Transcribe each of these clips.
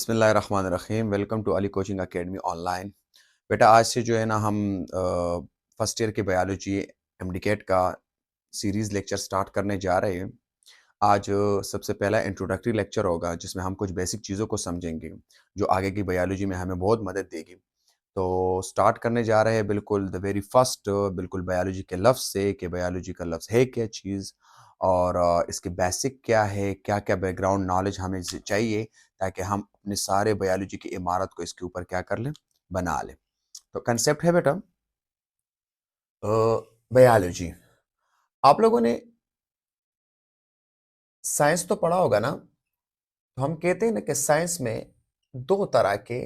बिस्मिल्लाहिर्रहमानिर्रहीम। Welcome to Ali coaching academy online. बेटा आज से जो है ना हम फर्स्ट ईयर के बायोलॉजी एमडीकेट का सीरीज़ लेक्चर स्टार्ट करने जा रहे हैं। आज सबसे पहला इंट्रोडक्टरी लेक्चर होगा जिसमें हम कुछ बेसिक चीज़ों को समझेंगे जो आगे की बायोलॉजी में हमें बहुत मदद देगी। तो स्टार्ट करने जा रहे हैं बिल्कुल द वेरी फर्स्ट बिल्कुल बायोलॉजी के लफ्ज़ से कि बायोलॉजी का लफ्ज़ है क्या चीज़ और इसके बेसिक क्या है, क्या-क्या बैकग्राउंड नॉलेज हमें चाहिए ताकि हम अपने सारे बायोलॉजी की इमारत को इसके ऊपर क्या कर लें, बना लें। तो कंसेप्ट है बेटा बायोलॉजी। आप लोगों ने साइंस तो पढ़ा होगा ना? तो हम कहते हैं ना कि साइंस में 2 तरह के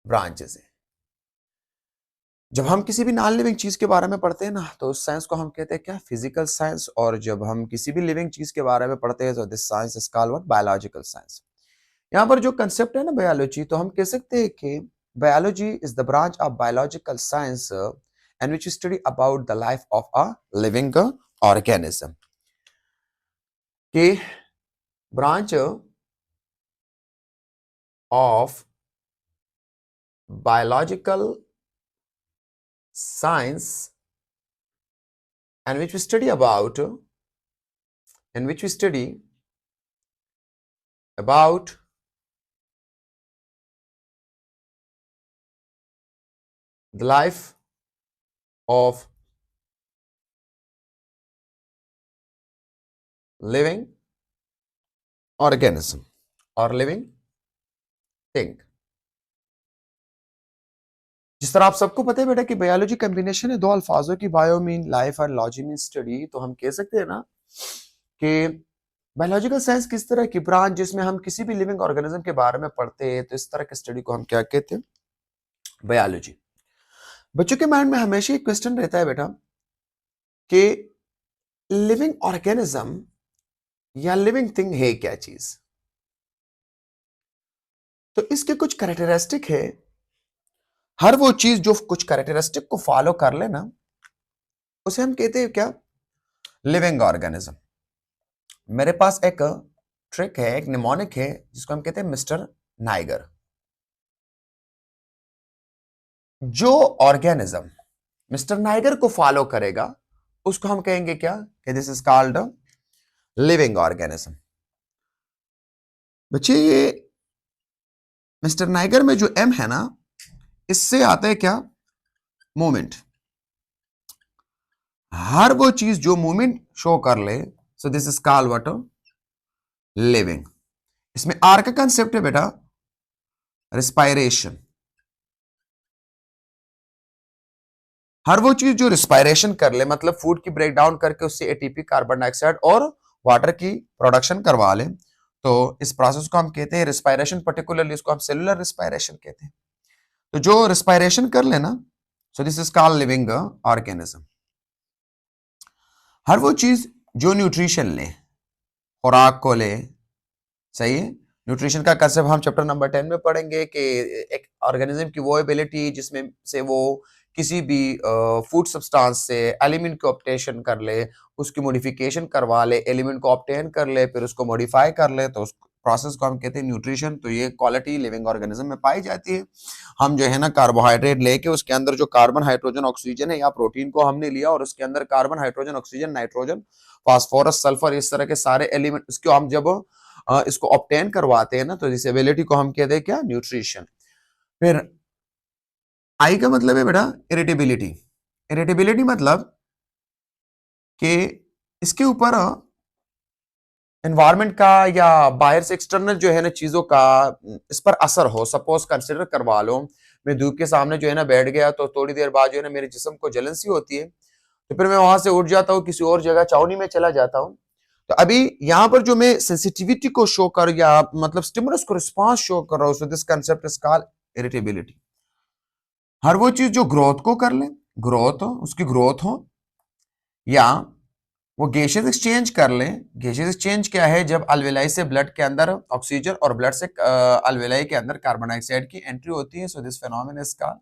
ब्रांचेज़ हैं। जब हम किसी भी नॉन लिविंग चीज़ के बारे में पढ़ते हैं ना, तो उस साइंस को हम कहते हैं क्या? Physical science. और जब हम किसी भी लिविंग चीज़ के बारे में पढ़ते हैं तो this science is called what? Biological science. यहाँ पर जो कंसेप्ट है ना बायोलॉजी, तो हम कह सकते हैं कि biology is the branch of biological science and which study about the life of a living organism. के branch of biological science and which study about and which we study about the life of living organism or living thing। जिस तरह आप सबको पता है बेटा कि biology combination है 2 अल्फाजों की, बायो मीन लाइफ और लॉजी मीन स्टडी। तो हम कह सकते हैं ना कि बायोलॉजिकल साइंस किस तरह की ब्रांच जिसमें हम किसी भी लिविंग ऑर्गेनिज्म के बारे में पढ़ते हैं, तो इस तरह के स्टडी को हम क्या कहते हैं? बायोलॉजी। बच्चों के माइंड में हमेशा एक क्वेश्चन रहता है बेटा कि लिविंग ऑर्गेनिज्म या लिविंग थिंग है क्या चीज? तो इसके कुछ कैरेक्टरिस्टिक है। हर वो चीज जो कुछ कैरेक्टरिस्टिक को फॉलो कर ले ना, उसे हम कहते हैं क्या? Living organism. मेरे पास एक ट्रिक है, एक निमोनिक है जिसको हम कहते हैं मिस्टर नाइगर। जो ऑर्गेनिज्म मिस्टर नाइगर को फॉलो करेगा उसको हम कहेंगे क्या? कि this is called living organism. बच्चे ये मिस्टर नाइगर में जो एम है ना, इससे आता है क्या? मूवमेंट। हर वो चीज जो मूवमेंट शो कर ले, सो this is called what? Living. इसमें आर का कंसेप्ट है बेटा रिस्पायरेशन। हर वो चीज जो रिस्पायरेशन कर ले, मतलब फूड की ब्रेक डाउन करके उससे एटीपी, कार्बन डाइऑक्साइड और वाटर की प्रोडक्शन करवा ले, तो इस प्रोसेस को हम कहते हैं रिस्पायरेशन। पर्टिकुलरली इसको हम सेलुलर रिस्पायरेशन कहते हैं। तो जो रिस्पायरेशन कर लेना, so this is called living organism. हर वो चीज जो न्यूट्रिशन ले, खुराक को ले, सही है। न्यूट्रिशन का कंसेप्ट हम चैप्टर नंबर 10 में पढ़ेंगे कि एक ऑर्गेनिज्म की वो एबिलिटी जिसमें से वो किसी भी फूड सब्सटेंस से एलिमेंट को ऑब्टेन कर ले, उसकी मॉडिफिकेशन करवा ले, एलिमेंट को ऑब्टेन कर ले, फिर उसको मॉडिफाई कर ले, तो उस प्रोसेस को हम कहते हैं न्यूट्रिशन। तो ये क्वालिटी लिविंग ऑर्गेनिज्म में पाई जाती है। हम जो है ना कार्बोहाइड्रेट लेके उसके अंदर जो कार्बन, हाइड्रोजन, ऑक्सीजन है या प्रोटीन को हमने लिया और उसके अंदर carbon, hydrogen, oxygen, nitrogen, phosphorus, sulphur, इस तरह के सारे एलिमेंट इसको हम जब इसको ऑब्टेन करवाते हैं ना, तो इस एबिलिटी को हम कहते हैं क्या? न्यूट्रिशन। फिर आई का मतलब है बेटा इरिटेबिलिटी। इरिटेबिलिटी मतलब कि इसके ऊपर एनवायरनमेंट का या बाहर से एक्सटर्नल जो है ना चीजों का इस पर असर हो। सपोज कंसिडर करवा लो, मैं धूप के सामने जो है ना बैठ गया, तो थोड़ी देर बाद जो है ना मेरे जिस्म को जलन सी होती है, तो फिर मैं वहां से उठ जाता हूँ, किसी और जगह छावनी में चला जाता हूँ। तो अभी यहां पर जो मैं सेंसिटिविटी को शो कर या मतलब स्टिमुलस को रिस्पांस शो कर रहा हूं, so this concept is called irritability. हर वो चीज जो ग्रोथ को कर ले, ग्रोथ हो, उसकी ग्रोथ हो, या वो गैसेस एक्सचेंज कर ले। गैसेस एक्सचेंज क्या है? जब अल्वेलाई से ब्लड के अंदर ऑक्सीजन और ब्लड से अल्वेलाई के अंदर कार्बन डाइऑक्साइड की एंट्री होती है, so this phenomenon is called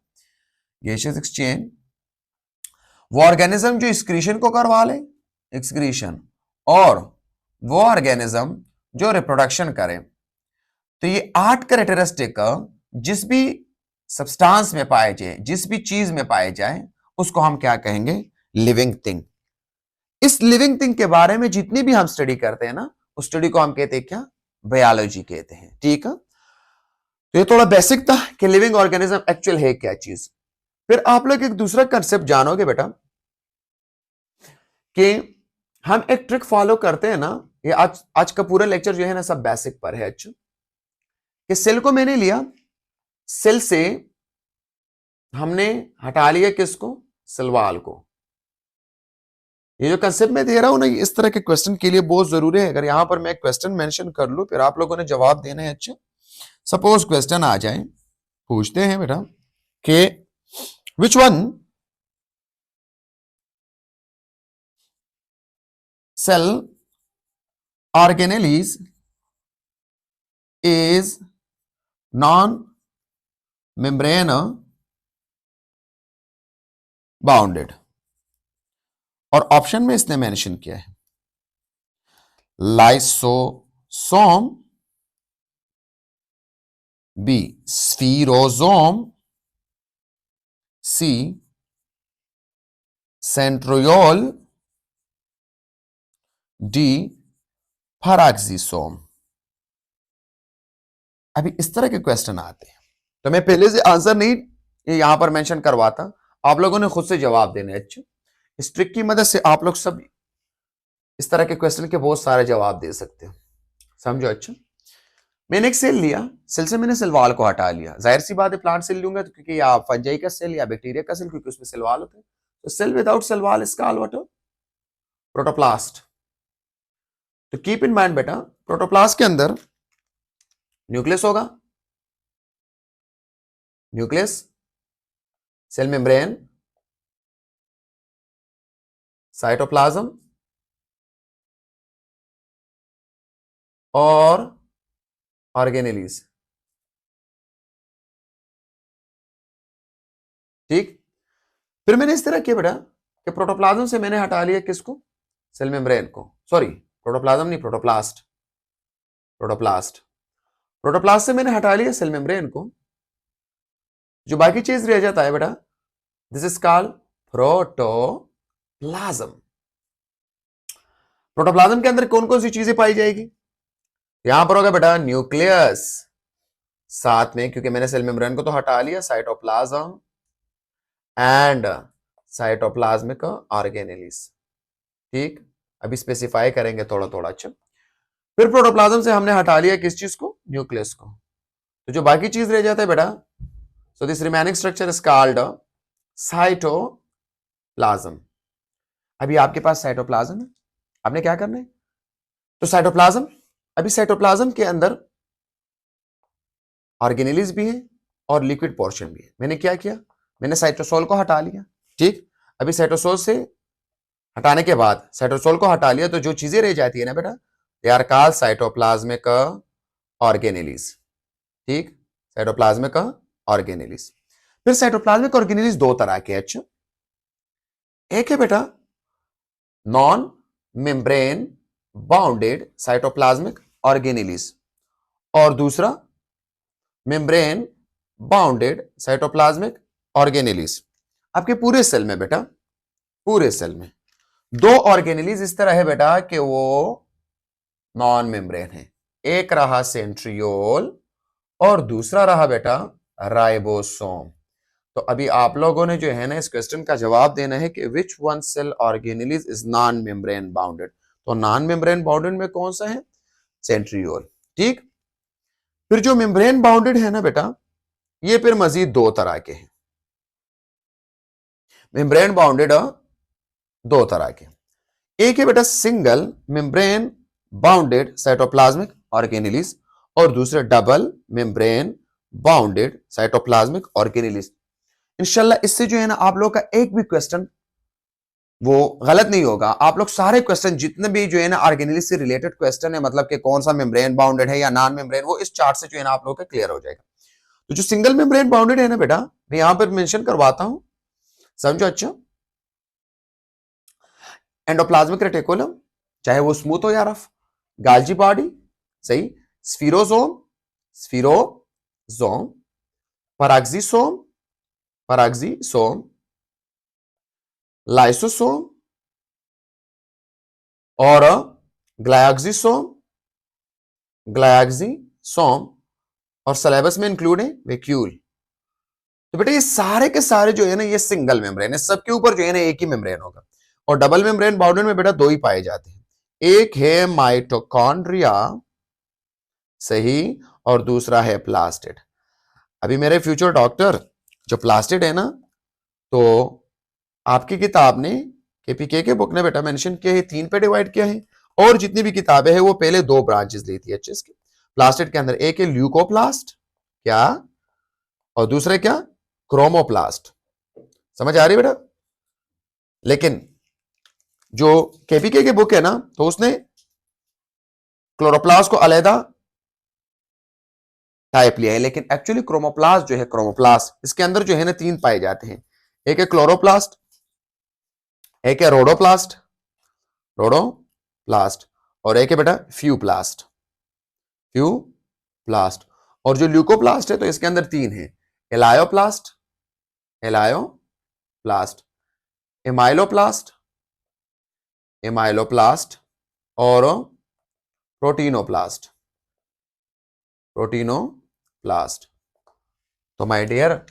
gases exchange. वो ऑर्गेनिज्म जो एक्सक्रीशन को करवा ले, एक्सक्रीशन, और वो ऑर्गेनिज्म जो रिप्रोडक्शन करे। तो ये 8 कैरेक्टरिस्टिक जिस भी सब्सटेंस में पाए जाए, जिस भी चीज में पाए जाए, उसको हम क्या कहेंगे? Living thing. इस लिविंग थिंग के बारे में जितनी भी हम स्टडी करते हैं ना, उस स्टडी को हम कहते हैं क्या? बायोलॉजी कहते हैं। ठीक है, तो ये थोड़ा बेसिक था कि लिविंग ऑर्गेनिज्म एक्चुअल है क्या चीज। फिर आप लोग एक दूसरा कंसेप्ट जानोगे बेटा कि हम एक ट्रिक फॉलो करते हैं ना, ये आज का पूरा लेक्चर जो है ना सब बेसिक पर है। अच्छा, कि सेल को मैंने लिया, सेल से हमने हटा लिया किसको? सेल वॉल को। ये जो कंसेप्ट मैं दे रहा हूं ना, इस तरह के क्वेश्चन के लिए बहुत जरूरी है। अगर यहां पर मैं क्वेश्चन मेंशन कर लूं, फिर आप लोगों ने जवाब देना है। अच्छा, सपोज क्वेश्चन आ जाए, पूछते हैं बेटा कि which one cell organelles is non membrane bounded. और ऑप्शन में इसने मेंशन किया है lysosome, B spherosome, C centriole, D peroxisome. अभी इस तरह के क्वेश्चन आते हैं, तो मैं पहले से आंसर नहीं यहां पर मेंशन करवाता, आप लोगों ने खुद से जवाब देने। अच्छा, इस ट्रिक की मदद से आप लोग सब इस तरह के क्वेश्चन के बहुत सारे जवाब दे सकते हो। समझो। अच्छा, मैंने एक सेल लिया, सेल से मैंने सेल वॉल को हटा लिया। जाहिर सी बात है प्लांट सेल लूंगा तो, क्योंकि या फंजाई का सेल या बैक्टीरिया का सेल, क्योंकि उसमें सेल वॉल होते हैं। तो cell without cell wall is called what? Protoplast. तो कीप इन माइंड बेटा, प्रोटोप्लास्ट के अंदर न्यूक्लियस होगा, न्यूक्लियस, सेल मेम्ब्रेन, साइटोप्लाज्म और ऑर्गेनेलिस। ठीक, फिर मैंने इस तरह किया बेटा कि प्रोटोप्लाज्म से मैंने हटा लिया किसको? सेल मेम्ब्रेन को। सॉरी, प्रोटोप्लाज्म नहीं, प्रोटोप्लास्ट। प्रोटोप्लास्ट, प्रोटोप्लास्ट से मैंने हटा लिया सेल मेम्ब्रेन को। जो बाकी चीज रह जाता है बेटा, this is called protoplasm. Protoplasm के अंदर कौन कौन सी चीजें पाई जाएगी? यहां पर होगा बेटा न्यूक्लियस, साथ में क्योंकि मैंने सेल मेम्ब्रेन को तो हटा लिया, साइटोप्लाज्म एंड साइटोप्लाज्मिक ऑर्गेनेलिस। ठीक, अभी स्पेसिफाई करेंगे थोड़ा थोड़ा। अच्छा, फिर प्रोटोप्लाज्म से हमने हटा लिया किस चीज को? न्यूक्लियस को। तो जो बाकी चीज रह जाता है बेटा, so this remaining structure is called cytoplasm. अभी आपके पास साइटोप्लाज्म है, आपने क्या करना है? तो साइटोप्लाज्म, अभी साइटोप्लाज्म के अंदर ऑर्गेनेलिस भी है और लिक्विड पोर्शन भी है। मैंने क्या किया? मैंने साइटोसोल को हटा लिया। ठीक, अभी साइटोसोल से हटाने के बाद साइटोसोल को हटा लिया, तो जो चीजें रह जाती है ना बेटा, they are called cytoplasmic organelles. ठीक, साइटोप्लाज्मिक ऑर्गेनेलिस। फिर साइटोप्लाज्मिक ऑर्गेनेलिस दो तरह के। अच्छा, एक है बेटा non membrane bounded cytoplasmic organelles, और दूसरा मेम्ब्रेन बाउंडेड साइटोप्लाज्मिक ऑर्गेनेलिस। आपके पूरे सेल में बेटा, पूरे सेल में दो ऑर्गेनेलिस इस तरह है बेटा कि वो नॉन मेम्ब्रेन है। एक रहा सेंट्रियोल और दूसरा रहा बेटा राइबोसोम। तो अभी आप लोगों ने जो है ना इस क्वेश्चन का जवाब देना है कि which one cell organelles is non membrane bounded. तो नॉन मेम्ब्रेन बाउंडेड में कौन सा है? सेंट्रियोल। ठीक, फिर जो मेम्ब्रेन बाउंडेड है ना बेटा, ये फिर मजीद दो तरह के हैं। मेम्ब्रेन बाउंडेड दो तरह के, एक है बेटा single membrane bounded cytoplasmic organelles, और दूसरे double membrane bounded cytoplasmic organelles. इंशाल्लाह इससे जो है ना आप लोग का एक भी क्वेश्चन वो गलत नहीं होगा। आप लोग सारे क्वेश्चन जितने भी जो है ना ऑर्गेनेलिस से रिलेटेड क्वेश्चन है, मतलब कि कौन सा मेम्ब्रेन बाउंडेड है या नॉन मेम्ब्रेन, वो इस चार्ट से जो है ना आप लोग का क्लियर हो जाएगा। तो जो सिंगल मेम्ब्रेन बाउंडेड है ना बेटा, मैं यहां पर मेंशन करवाता हूं, समझो। अच्छा, एंडोप्लाज्मिक रेटिकुलम, चाहे वो स्मूथ हो या रफ, गाल्जी बॉडी, सही, स्फीरोसोम, स्फीरोसोम, पैराक्सीसोम, पैराक्सीसोम, लाइसोसोम और ग्लाइक्सिसोम, ग्लाइक्सिसोम और सिलेबस में इंक्लूड है वैक्यूल। तो बेटा ये सारे के सारे जो है ना ये सिंगल मेम्ब्रेन है, सबके ऊपर जो है ना एक ही मेम्ब्रेन होगा। और डबल मेम्ब्रेन बाउंडेड में बेटा दो ही पाए जाते हैं, एक है माइटोकॉन्ड्रिया, सही, और दूसरा है प्लास्टिड। अभी मेरे फ्यूचर डॉक्टर जो प्लास्टिड है ना, तो आपकी किताब ने केपीके के बुक ने बेटा मेंशन किया है 3 पे डिवाइड किया है, और जितनी भी किताबें हैं वो पहले 2 ब्रांचेस ली थी अच्छे की। प्लास्टिड के अंदर एक है ल्यूकोप्लास्ट, क्या, और दूसरे क्या, क्रोमोप्लास्ट। समझ आ रही बेटा? लेकिन जो केपीके की बुक है ना, तो उसने क्लोरोप्लास्ट को अलहदा टाइप लिया है, लेकिन एक्चुअली क्रोमोप्लास्ट जो है, क्रोमोप्लास्ट इसके अंदर जो है ना 3 पाए जाते हैं, एक है क्लोरोप्लास्ट, एक है रोडोप्लास्ट, रोडोप्लास्ट, और एक है बेटा फ्यूप्लास्ट, फ्यूप्लास्ट। और जो ल्यूकोप्लास्ट है तो इसके अंदर 3 है, एलायोप्लास्ट, एलायोप्लास्ट, एमाइलोप्लास्ट, एमाइलोप्लास्ट और प्रोटीनोप्लास्ट, प्रोटीनोप्लास्ट। तो माय डियर,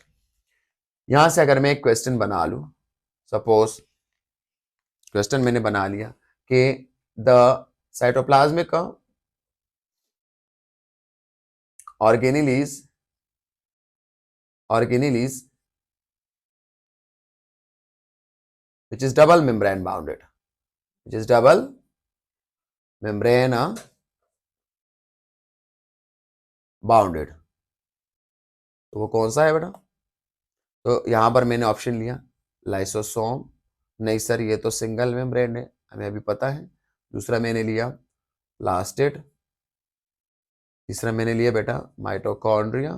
यहां से अगर मैं एक क्वेश्चन बना लूं, सपोज क्वेश्चन मैंने बना लिया कि the cytoplasmic organelles which is double membrane bounded, which is double membrane bounded, तो वो कौन सा है बेटा? तो यहां पर मैंने ऑप्शन लिया लाइसोसोम, नहीं सर ये तो सिंगल मेम्ब्रेन है, हमें अभी पता है। दूसरा मैंने लिया प्लास्टिड, तीसरा मैंने लिया बेटा माइटोकॉन्ड्रिया,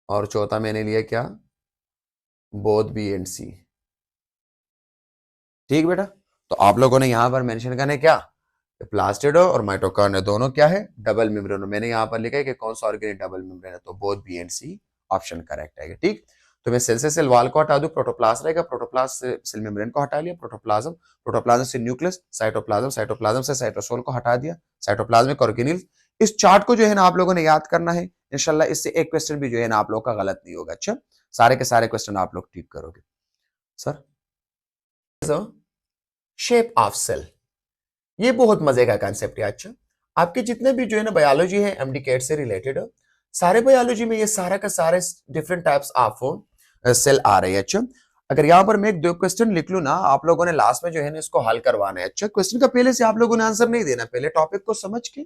और चौथा मैंने लिया क्या, बोथ बी एंड सी। ठीक बेटा? तो आप लोगों ने यहां पर मेंशन करना है क्या, प्लास्टिड और माइटोकॉन्ड्रिया दोनों क्या है, डबल मेम्ब्रेन। मैंने यहां पर लिखा है कि कौन सा ऑर्गेन डबल मेम्ब्रेन है, तो both B and C option correct है। ठीक, तो मैं सेल से सेल वॉल को हटा दूं, प्रोटोप्लास्ट रहेगा, प्रोटोप्लास्ट से सेल मेम्ब्रेन को हटा लिया, प्रोटोप्लाज्म, प्रोटोप्लाज्म से न्यूक्लियस, साइटोप्लाज्म, साइटोप्लाज्म से साइटोसोल को हटा दिया, साइटोप्लाज्मिक ऑर्गेनेल। इस चार्ट को जो है ना आप लोगों ने याद करना है, इंशाल्लाह इससे एक क्वेश्चन भी जो है ना आप लोगों का गलत नहीं होगा। अच्छा, सारे के सारे क्वेश्चन आप लोग ठीक करोगे। सर शेप ऑफ सेल, ये बहुत मजे का कंसेप्ट है। अच्छा, आपके जितने भी जो है ना बायोलॉजी है एमडीकेट से रिलेटेड, सारे बायोलॉजी में ये सारा का सारे डिफरेंट टाइप्स ऑफ सेल आ रहे हैं। अच्छा, अगर यहां पर मैं एक 2 क्वेश्चन लिख लूं ना, आप लोगों ने लास्ट में जो है ना इसको हल करवाना है। अच्छा, क्वेश्चन का पहले से आप लोगों ने आंसर नहीं देना, पहले टॉपिक को समझ के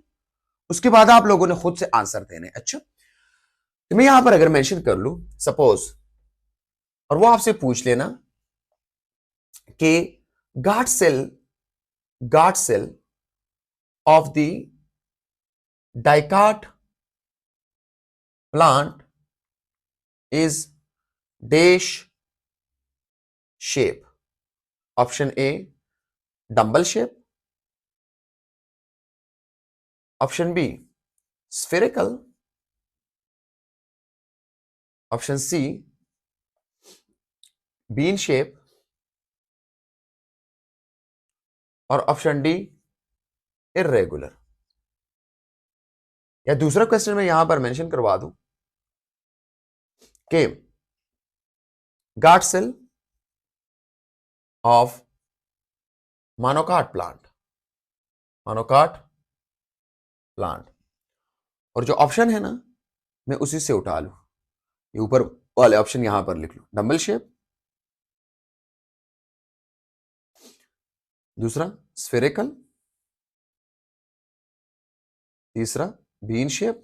उसके बाद आप लोगों ने खुद से आंसर देने। अच्छा, तो मैं यहां पर अगर मेंशन कर लूं सपोज, और वो आपसे पूछ लेना कि guard cell of the dicot plant is dash shape. Option A dumbbell shape, option B spherical, option C bean shape, और ऑप्शन डी irregular। या दूसरा क्वेश्चन मैं यहां पर मेंशन करवा दूं कि guard cell of monocot plant, और जो ऑप्शन है ना मैं उसी से उठा लूं, ये ऊपर वाले ऑप्शन यहां पर लिख लूं, डम्बल शेप, दूसरा स्फेरिकल, तीसरा बीन शेप,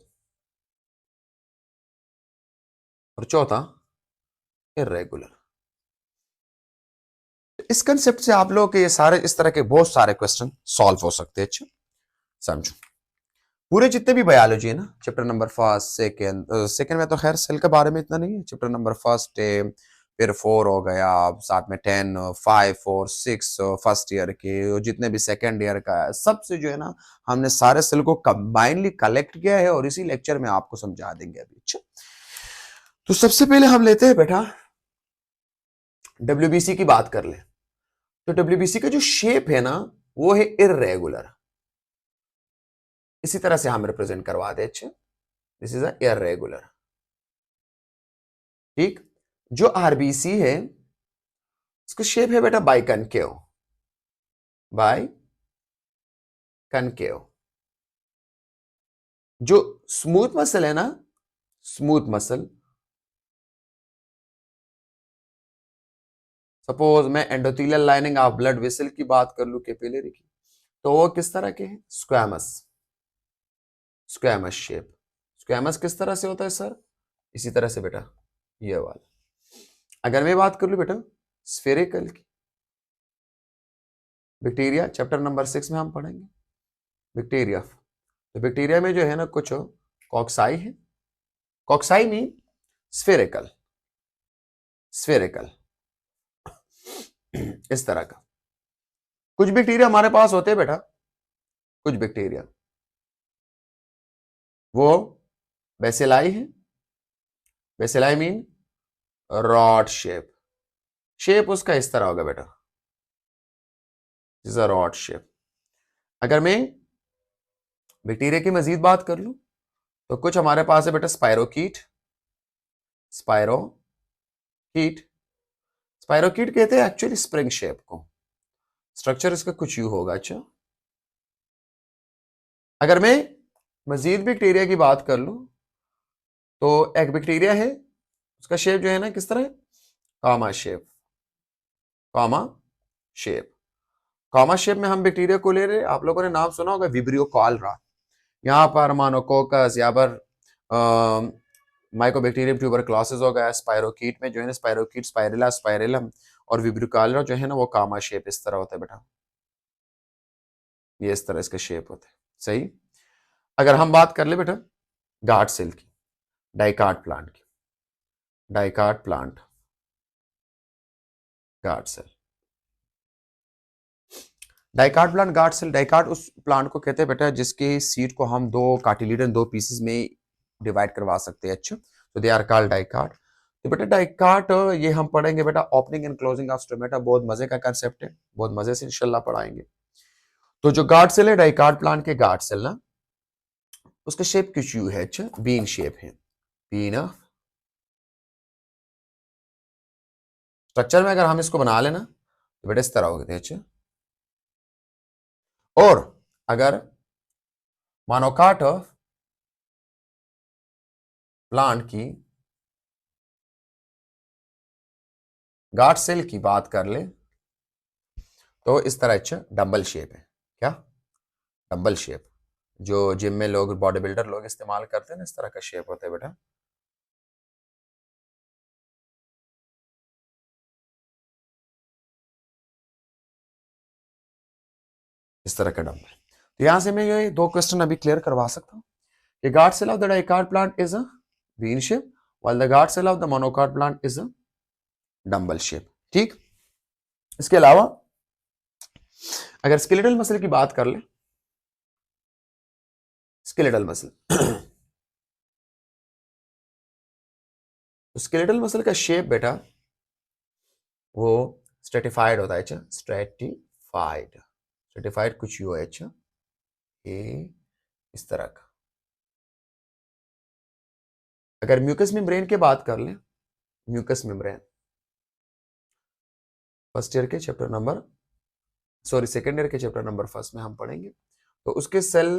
और चौथा इर्रेगुलर। इस कंसेप्ट से आप लोग के ये सारे इस तरह के बहुत सारे क्वेश्चन सॉल्व हो सकते हैं। अच्छा, समझो, पूरे जितने भी बायोलॉजी है ना, चैप्टर नंबर फर्स्ट सेकंड में तो खैर सेल के बारे में इतना नहीं है, चैप्टर नंबर फर्स्ट है, फिर 4 हो गया, साथ में 10, 5, 4, 6 फर्स्ट ईयर के, जितने भी सेकेंड ईयर का है, सबसे जो है ना हमने सारे सेल को कंबाइनली कलेक्ट किया है और इसी लेक्चर में आपको समझा देंगे अभी। अच्छा, तो सबसे पहले हम लेते हैं बेटा डब्ल्यूबीसी की बात कर ले। तो डब्ल्यूबीसी का जो शेप है ना वो है इररेगुलर, इसी तरह से हम रिप्रेजेंट करवा दे। अच्छा, दिस इज अ इररेगुलर। ठीक, जो आरबीसी है उसका शेप है बेटा बाइकनकेव, बाय कनकेव। जो स्मूथ मसल है ना, स्मूथ मसल, सपोज मैं endothelial lining of blood vessel की बात कर लूं, कैपिलरी की, तो वो किस तरह के हैं? Squamous, squamous shape. स्क्वैमस किस तरह से होता है सर? इसी तरह से बेटा, ये वाला। अगर मैं बात कर लूं बेटा स्फेरिकल की, बैक्टीरिया चैप्टर नंबर 6 में हम पढ़ेंगे बैक्टीरिया। तो बैक्टीरिया में जो है ना कुछ कॉक्साई है, कॉक्साई मीन स्फेरिकल, स्फेरिकल इस तरह का। कुछ बैक्टीरिया हमारे पास होते हैं बेटा, कुछ बैक्टीरिया वो बेसिलाई है, bacilli mean rod shape, shape उसका इस तरह होगा बेटा, इज अ रॉड शेप। अगर मैं बैक्टीरिया की मजीद बात कर लूं तो कुछ हमारे पास है बेटा स्पाइरोकीट, स्पाइरोकीट, स्पाइरोकीट कहते हैं एक्चुअली स्प्रिंग शेप को, स्ट्रक्चर इसका कुछ यू होगा। अच्छा, अगर मैं मजीद बैक्टीरिया की बात कर लूं तो एक बैक्टीरिया है उसका शेप जो है ना किस तरह है? कामा शेप, कामा शेप। कामा शेप में हम बैक्टीरिया को ले रहे, आप लोगों ने नाम सुना होगा विब्रियो कॉलरा, यहाँ पर मानोकोकस, यहाँ पर माइकोबैक्टीरियम ट्यूबरक्लोसिस हो गया, स्पाइरोकीट में जो है ना स्पाइरोकीट, स्पाइरेला, स्पाइरेलम और विब्रियो कॉलरा जो है ना वो कामा शेप इस तरह होता है बेटा, ये इस तरह इसका शेप होता है। सही। अगर हम बात कर ले बेटा गार्ड सेल की, डाइकार्ड प्लांट की, dicot plant, guard cell, dicot plant, guard cell. Dicot उस प्लांट को कहते हैं बेटा जिसके सीड को हम दो कार्टिलीडन, दो पीसेस में डिवाइड करवा सकते हैं। अच्छा, तो दे आर कॉल्ड डाइकार्ड। तो बेटा डाइकार्ड ये हम पढ़ेंगे बेटा opening and closing of stomata, बहुत मजे का कंसेप्ट है, बहुत मजे से इंशाल्लाह पढ़ाएंगे। तो जो गार्ड सेल है डाइकार्ड प्लांट के गार्ड सेल ना, उसका शेप कुछ यू है। अच्छा, बीन शेप है, बीन। स्ट्रक्चर में अगर हम इसको बना लेना तो बेटा इस तरह होते हैं। अच्छा, और अगर मानोकाट प्लांट की गार्ड सेल की बात कर ले तो इस तरह अच्छा डंबल शेप है। क्या? डंबल शेप, जो जिम में लोग, बॉडी बिल्डर लोग इस्तेमाल करते हैं ना, इस तरह का शेप होता है बेटा। इस तरह का डंबल। तो यहां से मैं ये दो क्वेश्चन अभी क्लियर करवा सकता हूं कि guard cell of the dicot plant is a bean shape while the guard cell of the monocot plant is a dumbbell shape. ठीक, इसके अलावा अगर स्केलेटल मसल की बात कर ले, स्केलेटल मसल स्केलेटल मसल का शेप बेटा वो स्ट्रेटिफाइड होता है। अच्छा, स्ट्रेटिफाइड, स्ट्रेटिफाइड कुछ यू है। अच्छा, ये इस तरह का। अगर म्यूकस मेम्ब्रेन की बात कर ले, म्यूकस मेम्ब्रेन फर्स्ट ईयर के chapter number, sorry second year के चैप्टर नंबर फर्स्ट में हम पढ़ेंगे, तो उसके सेल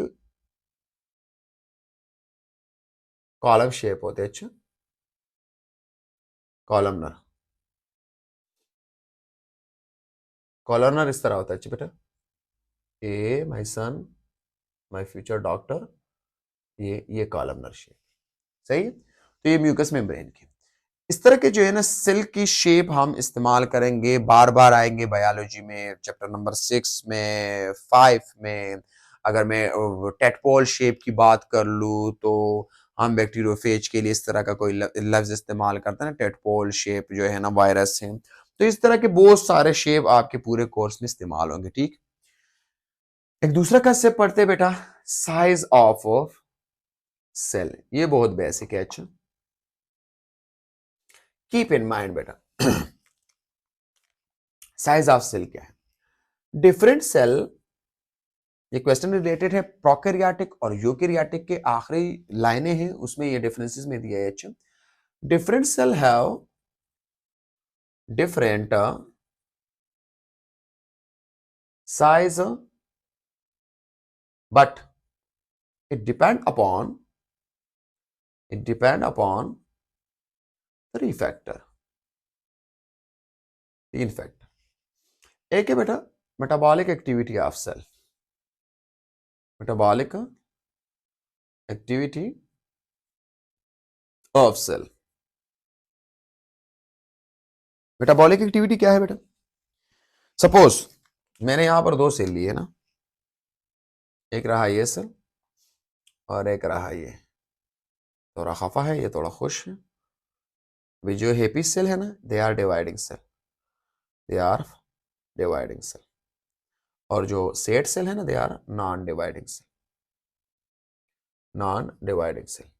कॉलम शेप होते हैं। अच्छा, कॉलमनर, कॉलमनर इस तरह होता है। अच्छा बेटा, ए my son, my future doctor, ये कॉलमनर शेप। सही है। तो ये म्यूकस मेम्ब्रेन की इस तरह के जो है ना सेल की शेप हम इस्तेमाल करेंगे, बार बार आएंगे बायोलॉजी में, चैप्टर नंबर 6 में, 5 में। अगर मैं टेटपोल शेप की बात कर लूँ तो हम बैक्टीरियोफेज के लिए इस तरह का कोई लफ्ज इस्तेमाल करते हैं ना, टेडपोल शेप जो है ना, वायरस है। तो इस तरह के बहुत सारे शेप आपके पूरे कोर्स में इस्तेमाल होंगे। ठीक, एक दूसरा कंसेप्ट पढ़ते हैं बेटा, साइज ऑफ सेल। ये बहुत बेसिक है। अच्छा, कीप इन माइंड बेटा, साइज ऑफ सेल क्या है। डिफरेंट सेल, ये क्वेश्चन रिलेटेड है प्रोकैरियोटिक और यूकैरियोटिक के आखिरी लाइनें हैं उसमें ये डिफरेंसेस में दिया है। अच्छा, different cell have different size, but it depend upon three factor, तीन फैक्टर। एक है बेटा metabolic activity of cell, metabolic activity of cell. Metabolic activity क्या है बेटा, सपोज मैंने यहां पर दो सेल लिए ना, एक रहा ये सेल और एक रहा ये, थोड़ा खफा है ये थोड़ा खुश है। वे जो हैप्पी सेल है ना, they are dividing cell, they are dividing cell. और जो सैड सेल है ना, they are non dividing cell, non dividing cell.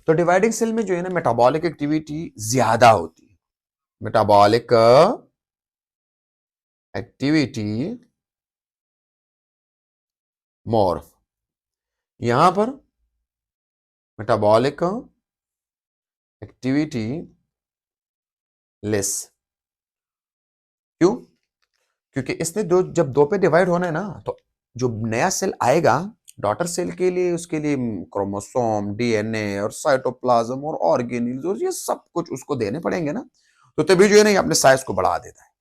तो डिवाइडिंग सेल में जो है ना मेटाबॉलिक एक्टिविटी ज्यादा होती है, मेटाबॉलिक एक्टिविटी मोर। यहां पर मेटाबॉलिक एक्टिविटी लेस। क्यों? क्योंकि इसने दो, जब दो पे डिवाइड होना है ना, तो जो नया सेल आएगा डॉटर सेल के लिए, उसके लिए क्रोमोसोम, डीएनए और साइटोप्लाज्म और ऑर्गेनील्स और ये सब कुछ उसको देने पड़ेंगे ना, तो तभी जो है ना ये अपने साइज को बढ़ा देता है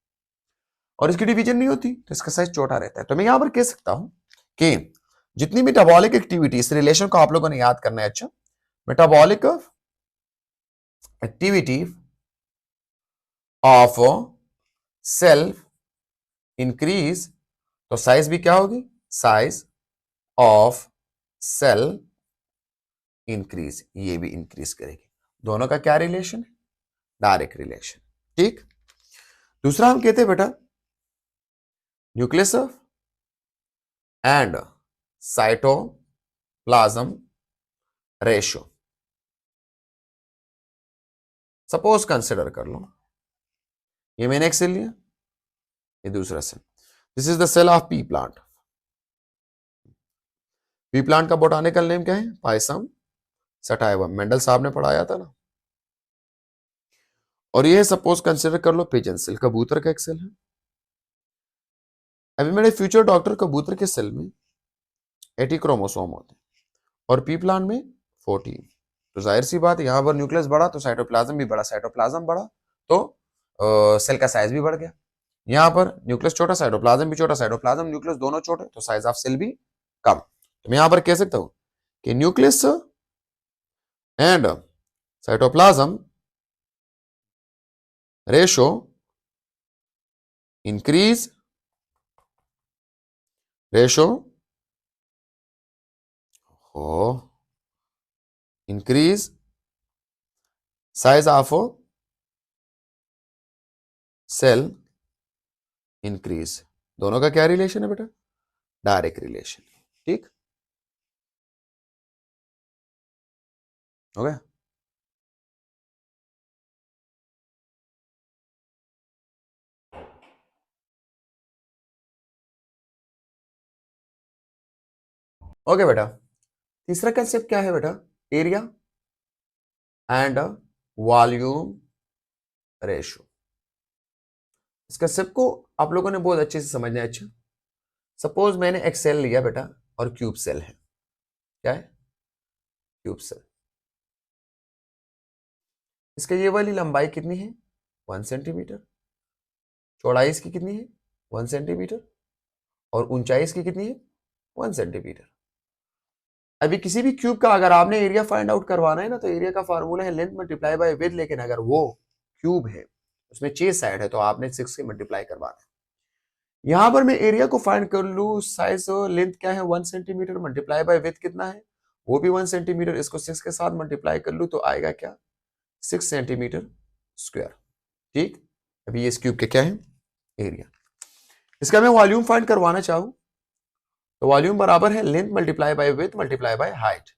और इसकी डिवीजन नहीं होती तो इसका साइज छोटा रहता है। तो मैं यहां पर कह सकता हूं कि जितनी मेटाबॉलिक एक्टिविटी, इस रिलेशन को आप लोगों ने याद करना है। अच्छा, metabolic activity of cell increase, तो साइज भी क्या होगी, साइज ऑफ सेल इंक्रीज, ये भी इंक्रीज करेगी। दोनों का क्या रिलेशन है, डायरेक्ट रिलेशन। ठीक, दूसरा हम कहते हैं बेटा nucleus and cytoplasm ratio. Suppose consider कर लो, ये मैंने एक सेल लिया, ये दूसरा cell, this is the cell of pea plant. Pea plant का बोटानिकल नेम क्या है, पायसम सटाइवम, मेंडल साहब ने पढ़ाया था ना। और ये सपोज कंसिडर कर लो पिजन सेल, कबूतर का एक सेल है। अभी मेरे फ्यूचर डॉक्टर कबूतर के सेल में 80 क्रोमोसोम होते हैं और पी प्लांट में 14। तो जाहिर सी बात है यहां पर न्यूक्लियस बढ़ा तो साइटोप्लाज्म भी बढ़ा, साइटोप्लाज्म बढ़ा तो सेल का साइज भी बढ़ गया। यहां पर न्यूक्लियस छोटा, साइटोप्लाज्म भी छोटा, साइटोप्लाज्म न्यूक्लियस दोनों छोटे, तो साइज ऑफ सेल भी कम। तो मैं यहां पर कह सकता हूं कि nucleus and cytoplasm ratio increase, ratio increase size of cell increase. दोनों का क्या रिलेशन है बेटा, डायरेक्ट रिलेशन। ठीक हो गया। ओके बेटा, तीसरा कंसेप्ट क्या है बेटा, एरिया एंड वॉल्यूम रेशो। इस कंसेप्ट को आप लोगों ने बहुत अच्छे से समझना है। अच्छा, सपोज मैंने एक सेल लिया बेटा और क्यूब सेल है, क्या है, क्यूब सेल। इसका ये वाली लंबाई कितनी है, 1 सेंटीमीटर, चौड़ाई इसकी कितनी है, 1 सेंटीमीटर, और ऊंचाई इसकी कितनी है, 1 सेंटीमीटर। अभी किसी भी क्यूब का अगर आपने एरिया फाइंड आउट करवाना है ना, तो एरिया का फार्मूला है लेंथ मल्टीप्लाई बाय विड्थ, लेकिन अगर वो क्यूब है उसमें 6 साइड है तो आपने 6 से मल्टीप्लाई करवाना है। यहां पर मैं एरिया को फाइंड कर लू, साइज लेंथ क्या है 1 सेंटीमीटर, मल्टीप्लाई बाय विड्थ कितना है वो भी 1 सेंटीमीटर, इसको 6 के साथ मल्टीप्लाई कर लूँ तो आएगा क्या, 6 सेंटीमीटर स्क्वायर। ठीक, अभी ये इस क्यूब के क्या है, एरिया। इसका मैं वॉल्यूम फाइंड करवाना चाहूँ तो वॉल्यूम बराबर है length multiply by width multiply by height.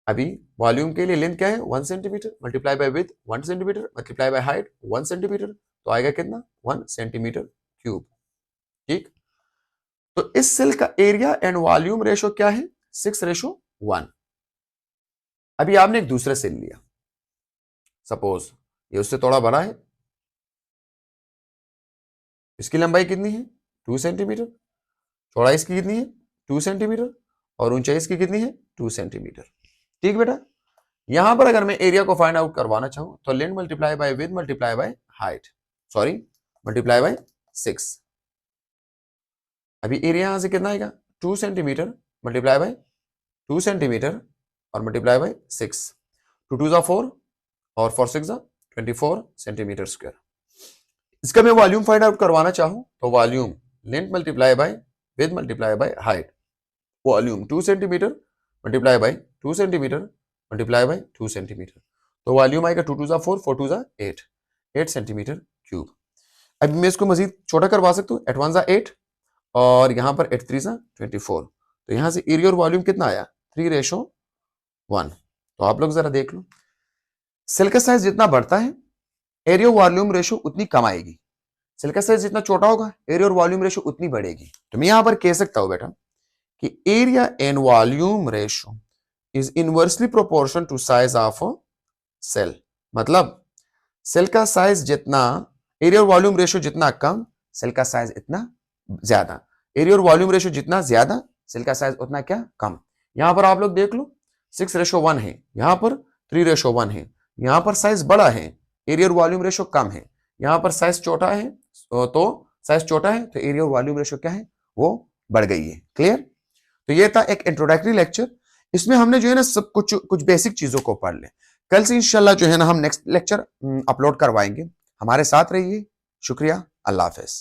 अभी वॉल्यूम के लिए लेंथ क्या है 1 centimetre, multiply by width 1 centimetre, multiply by height 1 centimetre, तो आएगा कितना, 1 सेंटीमीटर क्यूब। ठीक, तो इस सेल का एरिया एंड वॉल्यूम रेशो क्या है, 6:1। अभी आपने एक दूसरा सेल लिया, सपोज ये उससे थोड़ा बड़ा है, इसकी लंबाई कितनी है 2 सेंटीमीटर, चौड़ाई इसकी कितनी है 2 सेंटीमीटर, और ऊंचाई इसकी कितनी है 2 सेंटीमीटर। ठीक बेटा, यहां पर अगर मैं एरिया को फाइंड आउट करवाना चाहूं तो length multiply by width multiply by height, sorry multiply by 6। अभी एरिया यहां से कितना आएगा 2 सेंटीमीटर मल्टीप्लाई बाय 2 सेंटीमीटर और मल्टीप्लाई बाय 6, 2 2 4 और 4 6 24 सेंटीमीटर स्क्वायर। इसका मैं वॉल्यूम फाइंड आउट करवाना चाहूं तो volume length multiply by width multiply by height, volume 2 centimetre multiply by 2 centimetre multiply by 2 centimetre, तो वॉल्यूम आएगा 2 2 4 4 2 8 सेंटीमीटर क्यूब। अभी मैं इसको मजीद छोटा करवा सकता हूँ, 8 1 8 और यहाँ पर 8 3 24, तो यहाँ से एरिया और वॉल्यूम कितना आया 3:1। तो आप लोग जरा देख लो, सेल का साइज जितना बढ़ता है एरिया वॉल्यूम रेशो उतनी कम आएगी, सेल का साइज जितना छोटा होगा एरिया और वॉल्यूम रेशो उतनी बढ़ेगी। तो मैं यहां पर कह सकता हूं बेटा कि area and volume ratio is inversely proportion to size of cell. मतलब सेल का साइज जितना, एरिया और वॉल्यूम रेशो जितना कम सेल का साइज इतना ज्यादा, एरिया और वॉल्यूम रेशो जितना ज्यादा सेल का साइज उतना क्या, कम। यहां पर आप लोग देख लो 6:1 है, यहां पर 3:1 है, यहां पर साइज बड़ा है एरिया और वॉल्यूम रेशो कम है, यहां पर साइज छोटा है तो साइज छोटा है तो एरिया और वॉल्यूम रेशो क्या है, वो बढ़ गई है। क्लियर? तो ये था एक इंट्रोडक्टरी लेक्चर, इसमें हमने जो है ना सब कुछ बेसिक चीजों को पढ़ ले। कल से इंशाल्लाह जो है ना हम नेक्स्ट लेक्चर अपलोड करवाएंगे। हमारे साथ रहिए, शुक्रिया, अल्लाह हाफिज।